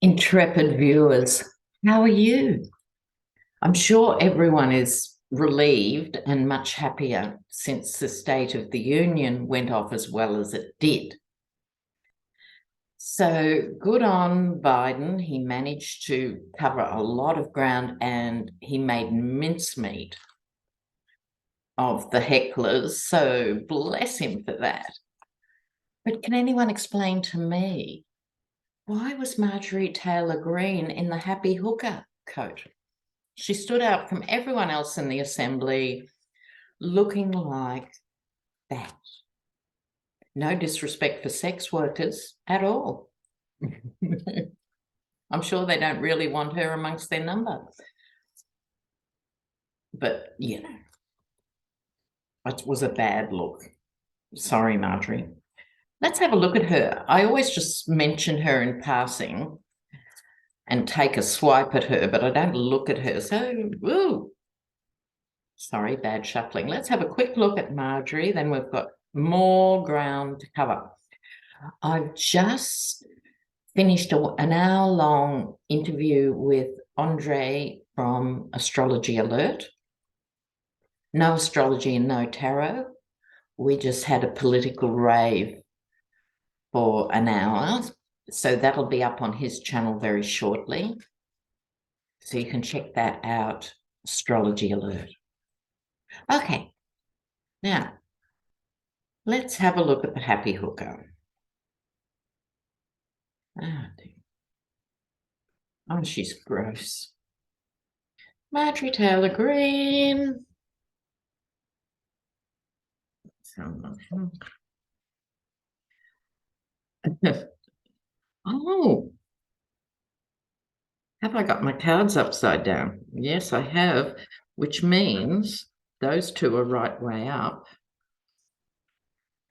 Intrepid viewers, how are you? I'm sure everyone is relieved and much happier since the State of the Union went off as well as it did. So good on Biden. He managed to cover a lot of ground and he made mincemeat of the hecklers. So bless him for that. But can anyone explain to me, why was Marjorie Taylor Greene in the happy hooker coat? She stood out from everyone else in the assembly looking like that. No disrespect for sex workers at all. I'm sure they don't really want her amongst their number. But, it was a bad look. Sorry, Marjorie. Let's have a look at her. I always just mention her in passing and take a swipe at her, but I don't look at her. So, woo. Sorry, bad shuffling. Let's have a quick look at Marjorie. Then we've got more ground to cover. I've just finished an hour-long interview with Andre from Astrology Alert. No astrology and no tarot. We just had a political rave for an hour. So that'll be up on his channel very shortly. So you can check that out, Astrology Alert. Okay, now let's have a look at the happy hooker. Oh, she's gross. Marjorie Taylor Greene. Oh, have I got my cards upside down? Yes, I have, which means those two are right way up.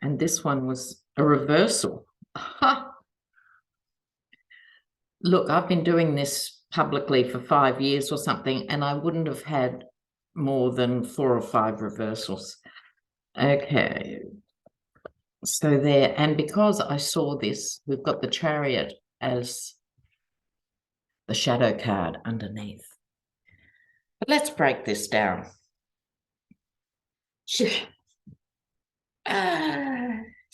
And this one was a reversal. Look, I've been doing this publicly for 5 years or something, and I wouldn't have had more than 4 or 5 reversals. Okay. So there, and because I saw this, we've got the Chariot as the shadow card underneath. But let's break this down. She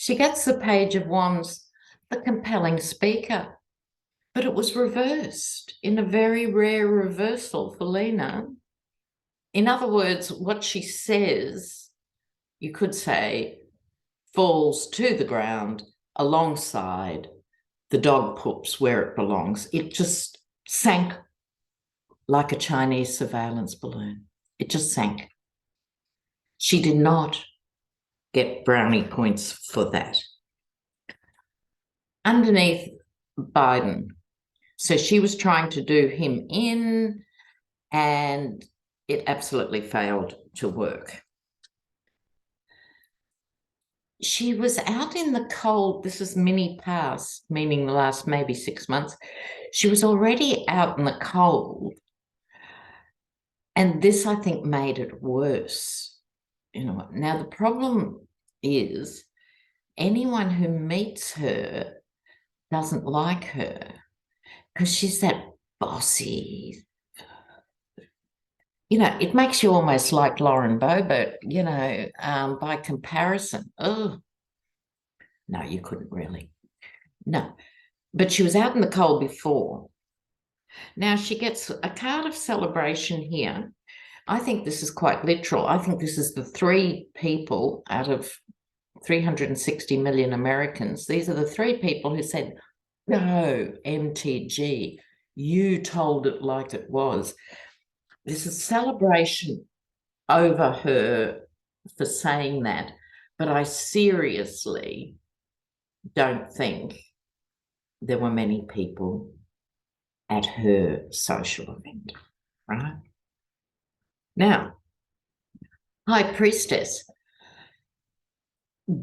gets the Page of Wands, the compelling speaker, but it was reversed in a very rare reversal for Lena. In other words, what she says, you could say, falls to the ground alongside the dog poops where it belongs. It just sank like a Chinese surveillance balloon. It just sank. She did not get brownie points for that. Underneath Biden, so she was trying to do him in, and it absolutely failed to work. She was out in the cold. This is mini past, meaning the last maybe 6 months. She was already out in the cold. And this, I think, made it worse. Now the problem is anyone who meets her doesn't like her because she's that bossy. It makes you almost like Lauren Boebert, by comparison. Oh, no, you couldn't really. No, but she was out in the cold before. Now she gets a card of celebration here. I think this is quite literal. I think this is the 3 people out of 360 million Americans. These are the 3 people who said, no, MTG, you told it like it was. This is celebration over her for saying that, but I seriously don't think there were many people at her social event, right? Now, High Priestess,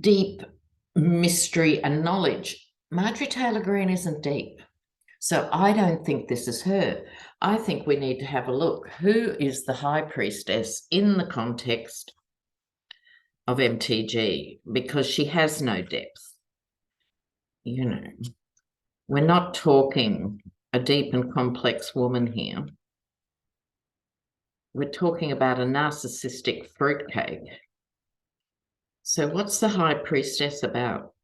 deep mystery and knowledge. Marjorie Taylor Greene isn't deep. So I don't think this is her. I think we need to have a look. Who is the High Priestess in the context of MTG? Because she has no depth. We're not talking a deep and complex woman here. We're talking about a narcissistic fruitcake. So what's the high priestess about?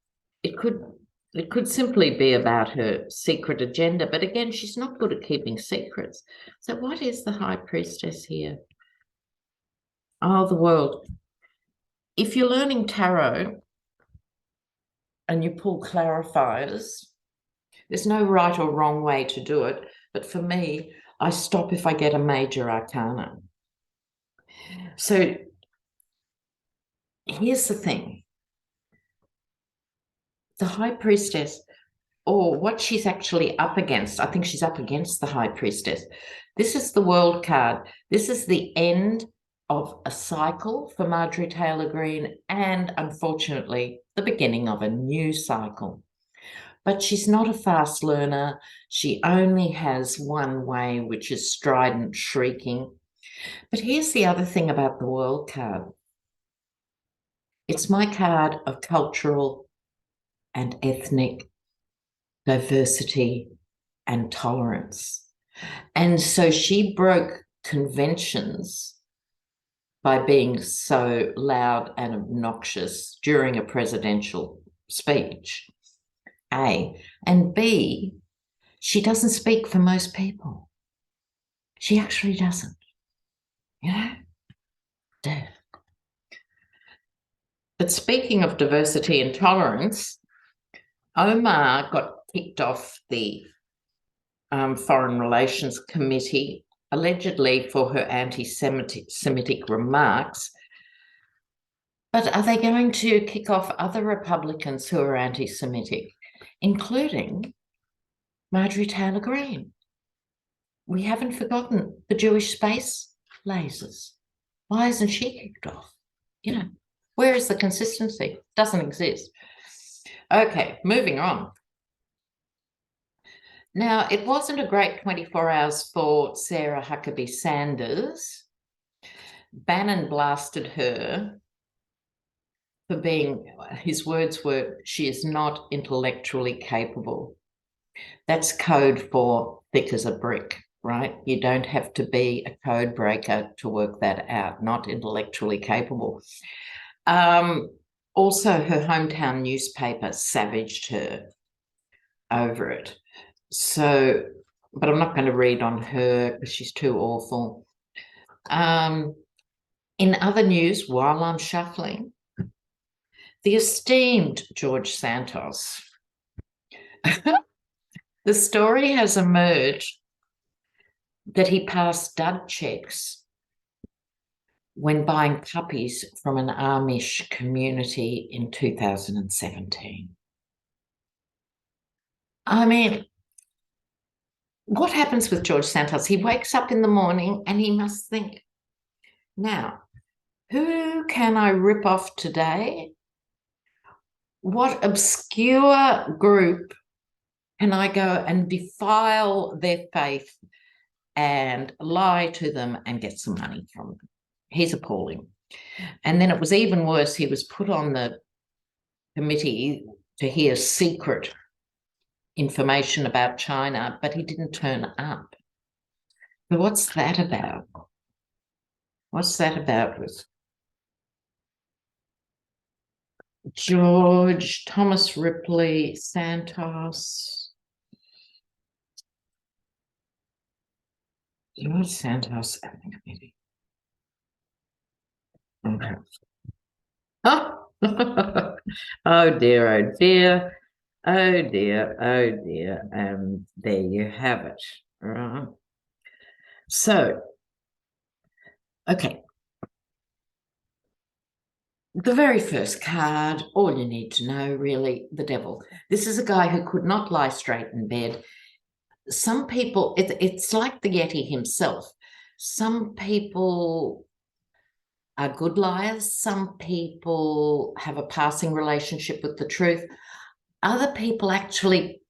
It could simply be about her secret agenda, but again, she's not good at keeping secrets. So what is the high priestess here? Oh, the world. If you're learning tarot and you pull clarifiers, there's no right or wrong way to do it. But for me, I stop if I get a major arcana. So here's the thing. The high priestess, or what she's actually up against, I think she's up against the high priestess. This is the world card. This is the end of a cycle for Marjorie Taylor Greene and, unfortunately, the beginning of a new cycle. But she's not a fast learner. She only has one way, which is strident shrieking. But here's the other thing about the world card. It's my card of cultural and ethnic diversity and tolerance. And so she broke conventions by being so loud and obnoxious during a presidential speech, A. And B, she doesn't speak for most people. She actually doesn't, you know? But speaking of diversity and tolerance, Omar got kicked off the Foreign Relations Committee, allegedly for her anti-Semitic remarks. But are they going to kick off other Republicans who are anti-Semitic, including Marjorie Taylor Greene? We haven't forgotten the Jewish space lasers. Why isn't she kicked off? You know, where is the consistency? Doesn't exist. Okay, moving on. Now, it wasn't a great 24 hours for Sarah Huckabee Sanders. Bannon blasted her for being, his words were, she is not intellectually capable. That's code for thick as a brick, right? You don't have to be a code breaker to work that out, not intellectually capable. Also, her hometown newspaper savaged her over it. So, but I'm not going to read on her because she's too awful. In other news, while I'm shuffling, the esteemed George Santos. The story has emerged that he passed dud checks when buying puppies from an Amish community in 2017. I mean, what happens with George Santos? He wakes up in the morning and he must think, now, who can I rip off today? What obscure group can I go and defile their faith and lie to them and get some money from them? He's appalling. And then it was even worse. He was put on the committee to hear secret information about China, but he didn't turn up. So what's that about? What's that about with George, Thomas Ripley, Santos? George Santos and the committee. Okay. Oh, oh dear, oh dear, oh dear, oh dear. And there you have it. Right. So, okay. The very first card, all you need to know, really, the devil. This is a guy who could not lie straight in bed. Some people, it's like the Yeti himself. Some people are good liars. Some people have a passing relationship with the truth. Other people actually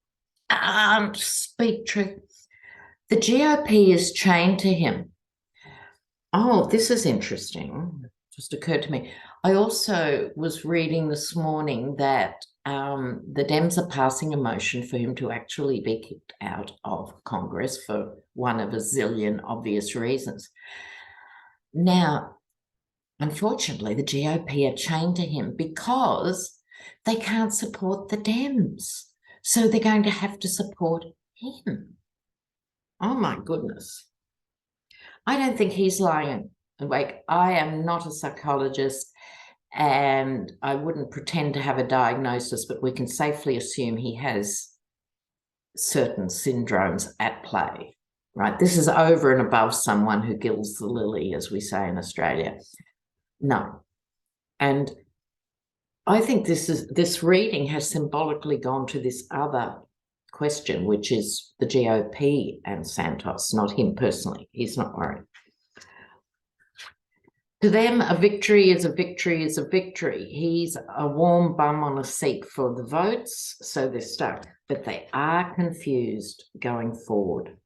speak truth. The GOP is chained to him. Oh, this is interesting. Just occurred to me. I also was reading this morning that the Dems are passing a motion for him to actually be kicked out of Congress for one of a zillion obvious reasons. Now, unfortunately, the GOP are chained to him because they can't support the Dems. So they're going to have to support him. Oh my goodness. I don't think he's lying awake. I am not a psychologist and I wouldn't pretend to have a diagnosis, but we can safely assume he has certain syndromes at play, right? This is over and above someone who gills the lily, as we say in Australia. No. And I think this reading has symbolically gone to this other question, which is the GOP and Santos, not him personally. He's not worried. To them, a victory is a victory is a victory. He's a warm bum on a seat for the votes, so they're stuck. But they are confused going forward.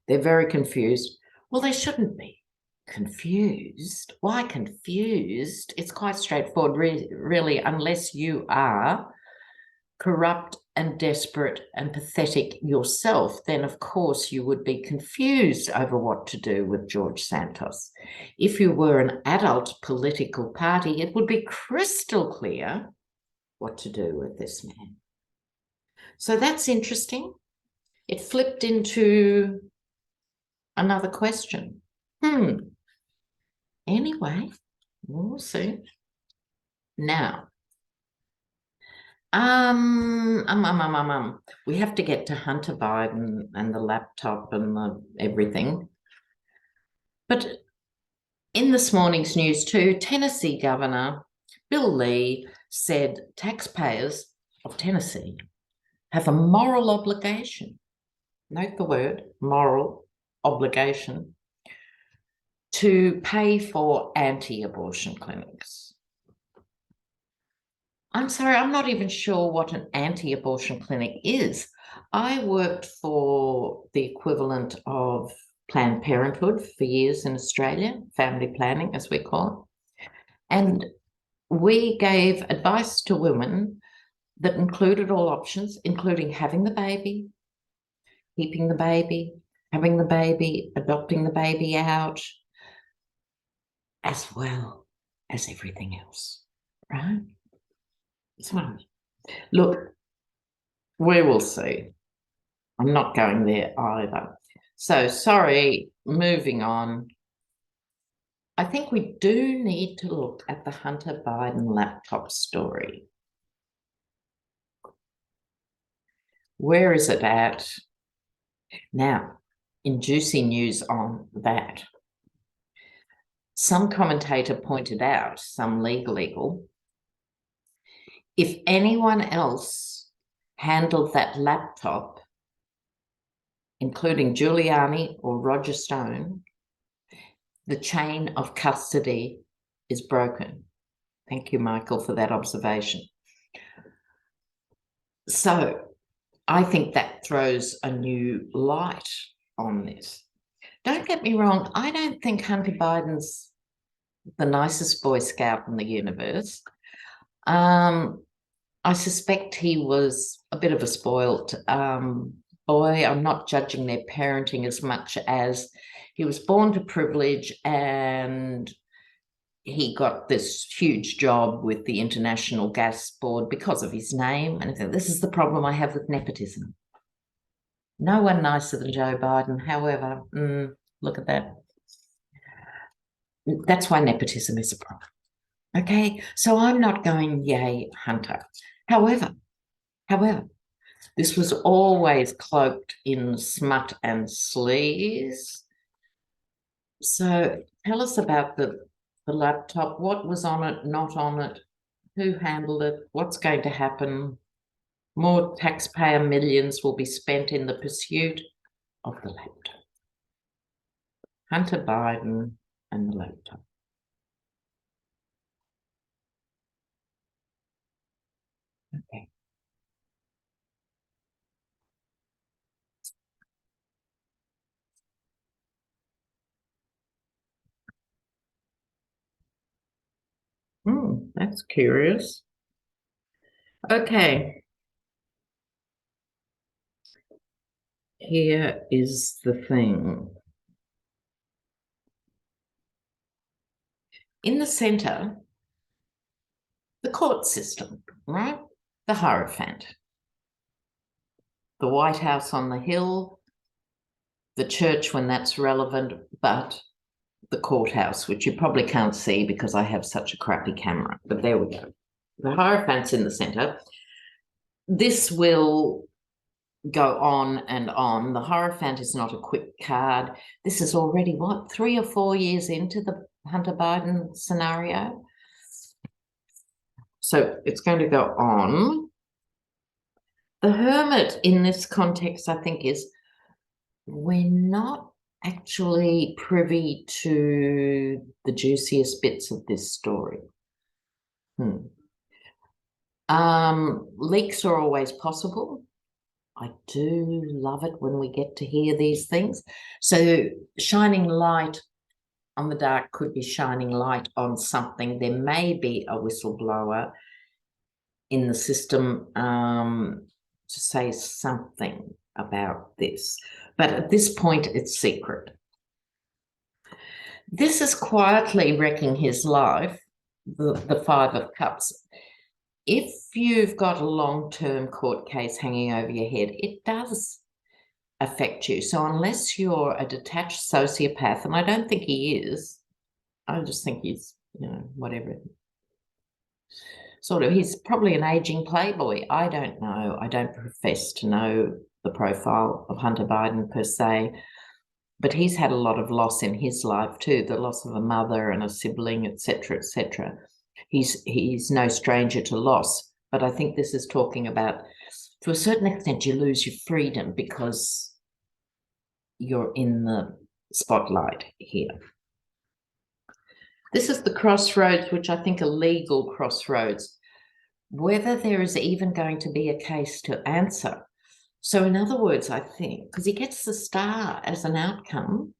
They're very confused. Well, they shouldn't be confused. Why confused? It's quite straightforward, really, unless you are corrupt and desperate and pathetic yourself, then of course you would be confused over what to do with George Santos. If you were an adult political party, it would be crystal clear what to do with this man. So that's interesting. It flipped into another question. Anyway, we'll see. Now, we have to get to Hunter Biden and the laptop and the everything. But in this morning's news too, Tennessee Governor Bill Lee said taxpayers of Tennessee have a moral obligation, note the word, moral obligation, to pay for anti-abortion clinics. I'm sorry, I'm not even sure what an anti-abortion clinic is. I worked for the equivalent of Planned Parenthood for years in Australia, family planning as we call it. And we gave advice to women that included all options, including having the baby, keeping the baby, having the baby, adopting the baby out, as well as everything else, right? So, look, we will see. I'm not going there either. So sorry, moving on. I think we do need to look at the Hunter Biden laptop story. Where is it at? Now, in juicy news on that, some commentator pointed out, some legal, if anyone else handled that laptop, including Giuliani or Roger Stone, the chain of custody is broken. Thank you, Michael, for that observation. So I think that throws a new light on this. Don't get me wrong, I don't think Hunter Biden's the nicest Boy Scout in the universe. I suspect he was a bit of a spoilt boy. I'm not judging their parenting as much as he was born to privilege and he got this huge job with the International Gas Board because of his name. And I think this is the problem I have with nepotism. No one nicer than Joe Biden. However, look at that. That's why nepotism is a problem. Okay, so I'm not going, yay, Hunter. However, this was always cloaked in smut and sleaze. So tell us about the laptop. What was on it, not on it? Who handled it? What's going to happen? More taxpayer millions will be spent in the pursuit of the laptop. Hunter Biden and the laptop. Okay. That's curious. Okay. Here is the thing. In the center, the court system, right? The Hierophant, the White House on the Hill, the church when that's relevant, but the courthouse, which you probably can't see because I have such a crappy camera, but there we go. The Hierophant's in the center. This will go on and on. The Hierophant is not a quick card. This is already, what, 3 or 4 years into the Hunter Biden scenario? So it's going to go on. The Hermit in this context, I think, is we're not actually privy to the juiciest bits of this story. Leaks are always possible. I do love it when we get to hear these things. So shining light on the dark could be shining light on something. There may be a whistleblower in the system to say something about this. But at this point, it's secret. This is quietly wrecking his life, the Five of Cups. If you've got a long-term court case hanging over your head, it does affect you. So unless you're a detached sociopath, and I don't think he is, I just think he's, whatever. Sort of, he's probably an aging playboy. I don't know. I don't profess to know the profile of Hunter Biden per se, but he's had a lot of loss in his life too, the loss of a mother and a sibling, etc., etc. He's no stranger to loss, but I think this is talking about, to a certain extent, you lose your freedom because you're in the spotlight here. This is the crossroads, which I think are legal crossroads, whether there is even going to be a case to answer. So in other words, I think, because he gets the star as an outcome,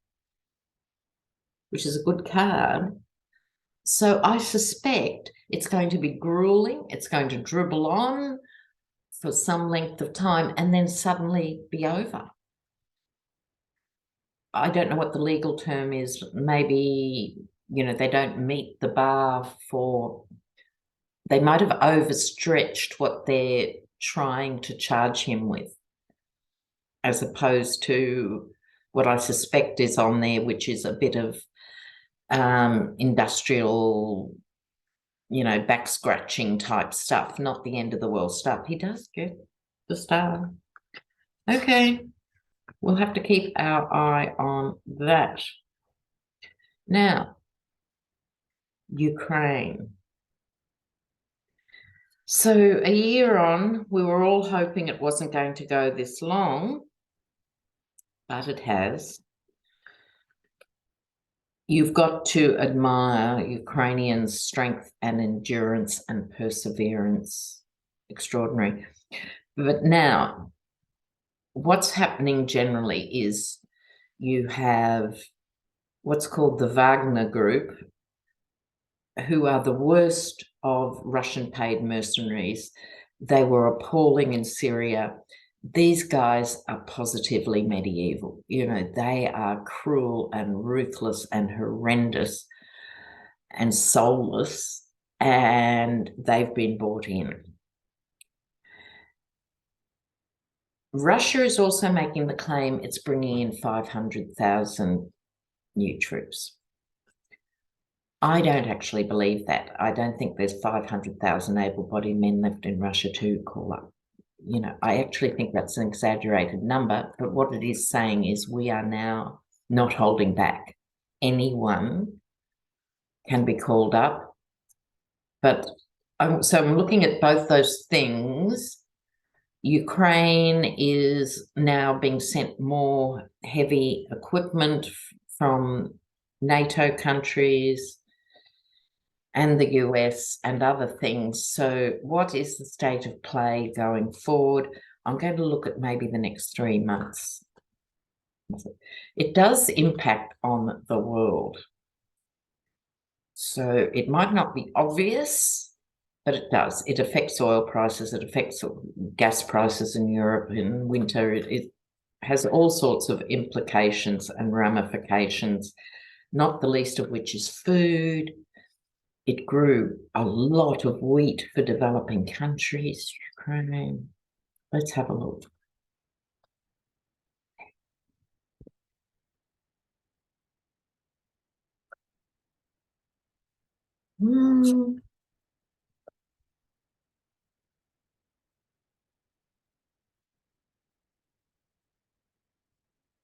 which is a good card, so I suspect it's going to be grueling, it's going to dribble on for some length of time and then suddenly be over. I don't know what the legal term is. Maybe, they don't meet the bar for, they might have overstretched what they're trying to charge him with, as opposed to what I suspect is on there, which is a bit of industrial, back scratching type stuff, not the end of the world stuff. He does get the star. Okay, we'll have to keep our eye on that. Now, Ukraine. So a year on, we were all hoping it wasn't going to go this long, but it has. You've got to admire Ukrainians' strength and endurance and perseverance. Extraordinary. But now, what's happening generally is you have what's called the Wagner Group, who are the worst of Russian-paid mercenaries. They were appalling in Syria. These guys are positively medieval. They are cruel and ruthless and horrendous and soulless, and they've been bought in. Russia is also making the claim it's bringing in 500,000 new troops. I don't actually believe that. I don't think there's 500,000 able-bodied men left in Russia to call up. I actually think that's an exaggerated number, but what it is saying is we are now not holding back. Anyone can be called up. But I'm looking at both those things. Ukraine is now being sent more heavy equipment from NATO countries and the US and other things. So what is the state of play going forward? I'm going to look at maybe the next 3 months. It does impact on the world. So it might not be obvious, But it does. It affects oil prices. It affects gas prices in Europe in winter. It has all sorts of implications and ramifications, not the least of which is food. It grew a lot of wheat for developing countries, Ukraine. Let's have a look. Hmm.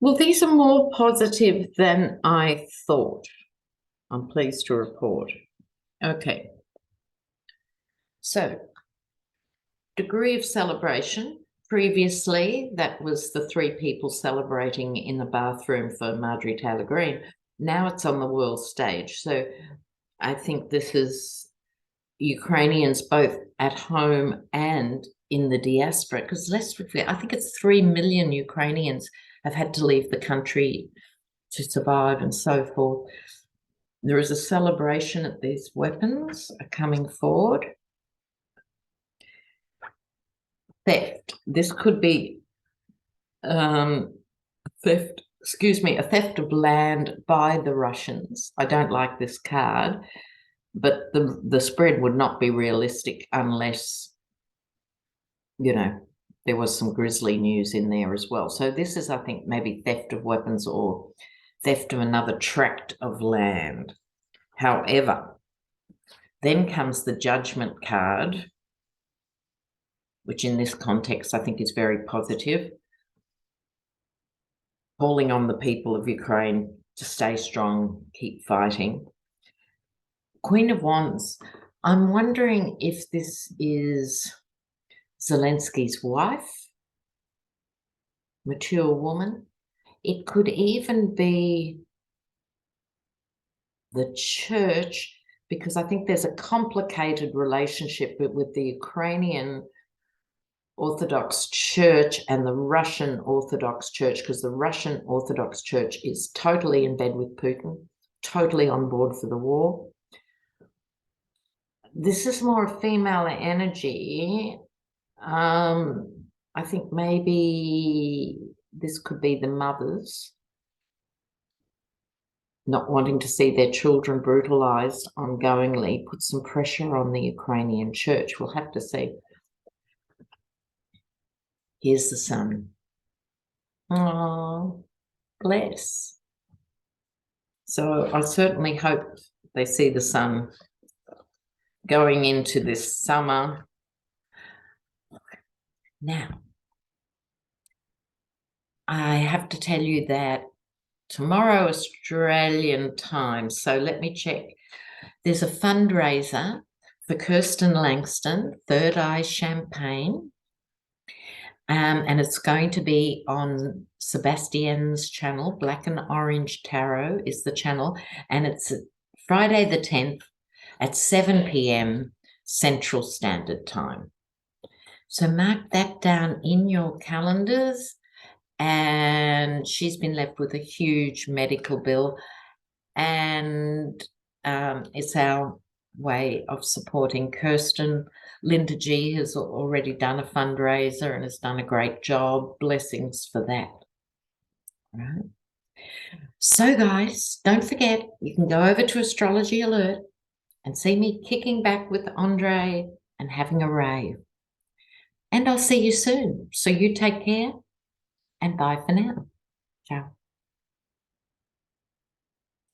Well, these are more positive than I thought. I'm pleased to report. Okay. So, degree of celebration. Previously, that was the 3 people celebrating in the bathroom for Marjorie Taylor Greene. Now it's on the world stage. So I think this is Ukrainians both at home and in the diaspora, because let's forget, I think it's 3 million Ukrainians have had to leave the country to survive and so forth. There is a celebration that these weapons are coming forward. Theft. This could be theft, a theft of land by the Russians. I don't like this card, but the spread would not be realistic unless, there was some grisly news in there as well. So this is, I think, maybe theft of weapons or theft of another tract of land. However, then comes the judgment card, which in this context I think is very positive, calling on the people of Ukraine to stay strong, keep fighting. Queen of Wands, I'm wondering if this is Zelensky's wife, mature woman. It could even be the church, because I think there's a complicated relationship with the Ukrainian Orthodox Church and the Russian Orthodox Church, because the Russian Orthodox Church is totally in bed with Putin, totally on board for the war. This is more female energy. I think maybe this could be the mothers not wanting to see their children brutalized ongoingly, put some pressure on the Ukrainian church. We'll have to see. Here's the sun. Oh, bless. So I certainly hope they see the sun going into this summer. Now, I have to tell you that tomorrow, Australian time, so let me check. There's a fundraiser for Kirsten Langston, Third Eye Champagne, and it's going to be on Sebastian's channel. Black and Orange Tarot is the channel, and it's Friday the 10th at 7 p.m. Central Standard Time. So mark that down in your calendars. And she's been left with a huge medical bill, and it's our way of supporting Kirsten. Linda G has already done a fundraiser and has done a great job. Blessings for that. Right. So guys, don't forget, you can go over to Astrology Alert and see me kicking back with Andre and having a rave. And I'll see you soon. So you take care and bye for now. Ciao.